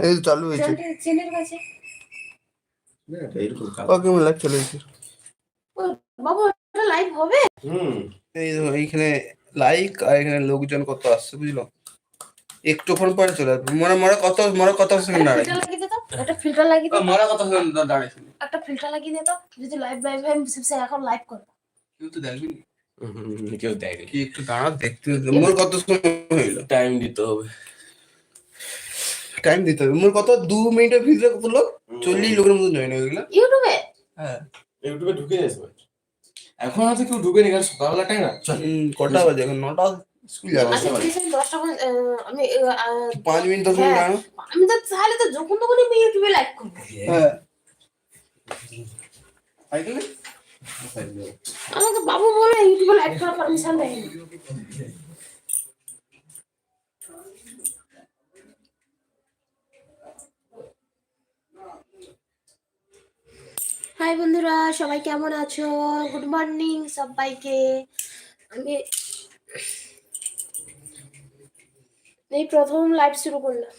এই চালু হয়েছে। চেনের কাছে ওকে আমার লাইভ চলে গেছে। বাবু এটা লাইভ হবে। এই দেখো এইখানে লাইক আর এখানে লোকজন কত আসছে বুঝলো, একটুক্ষণ পরে চলে আসবে। মরা কত সেকেন্ড দাঁড়ায়, ফিল্টার লাগিয়ে দে তো, একটা ফিল্টার লাগিয়ে দে। মরা কত সেকেন্ড দাঁড়ায়, একটা ফিল্টার লাগিয়ে দে তো, যদি লাইভ সে এখন লাইভ করবে। কেউ তো দেখবি না। কেউ দেখে কি একটু দাঁড়া দেখতে, মোর কত সময় হইলো, টাইম দিতে হবে মোর কত 2 মিনিটের ভিতরে কত লোক, 40 লোকের মতো জয়েন হয়ে গেল ইউটিউবে। হ্যাঁ ইউটিউবে ঢুকে যাবে এখন, হয়তো কেউ ঢুকে নি, কারণ সকালবেলা টাইম না। কটা বাজে এখন? 9টা। স্কুল যাবে আচ্ছা ঠিক আছে, 10টা আমি 5 মিনিট 10 মিনিট দাঁড়ানো। আমি তো তাহলে তো যখন তখন আমি ইউটিউবে লাইভ করব। হ্যাঁ সাইকেলে আমাকে বাবু বলে ইউটিউবে লাইভ করার পারমিশন দেয়নি। হাই বন্ধুরা, সবাই কেমন আছো? গুড মর্নিং সবাইকে। আমি এই প্রথম লাইভ শুরু করলাম।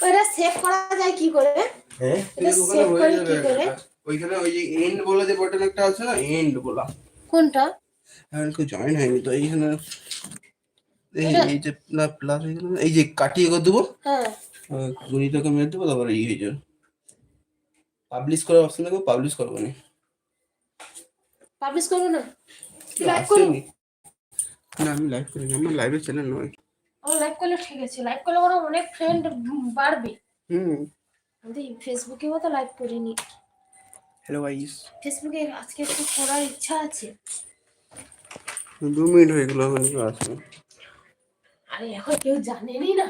এটা সেভ করা যায় কি করে? হ্যাঁ এটা সেভ করে কি করে? ওইখানে ওই যে এন্ড বলে যে বাটন একটা আছে না, এন্ড বলা। কোনটা? এখন কেউ জয়েন হয়নি তো এইখানে এই যে প্লাস এই যে কাটিয়ে করে দেবো। হ্যাঁ গণিতকে মেরে দেবো, তারপরে এই হয়ে যাবে। পাবলিশ করার অপশন দেখো, পাবলিশ করবো না। পাবলিশ করব না, লাইভ করব না। আমি লাইভ করি না, আমার লাইভের চ্যানেল নয়। ও লাইভ করলে ঠিক আছে, লাইভ করলে ওরা অনেক ফ্রেন্ড বাড়বে। আমি ফেসবুকে তো লাইভ করিনি। হ্যালো গাইস, ফেসবুকে আজকে একটু করার ইচ্ছা আছে। 2 মিনিট হয়ে গেল, এখন কেউ আসবে। আরে এখন কেউ জানেনই না।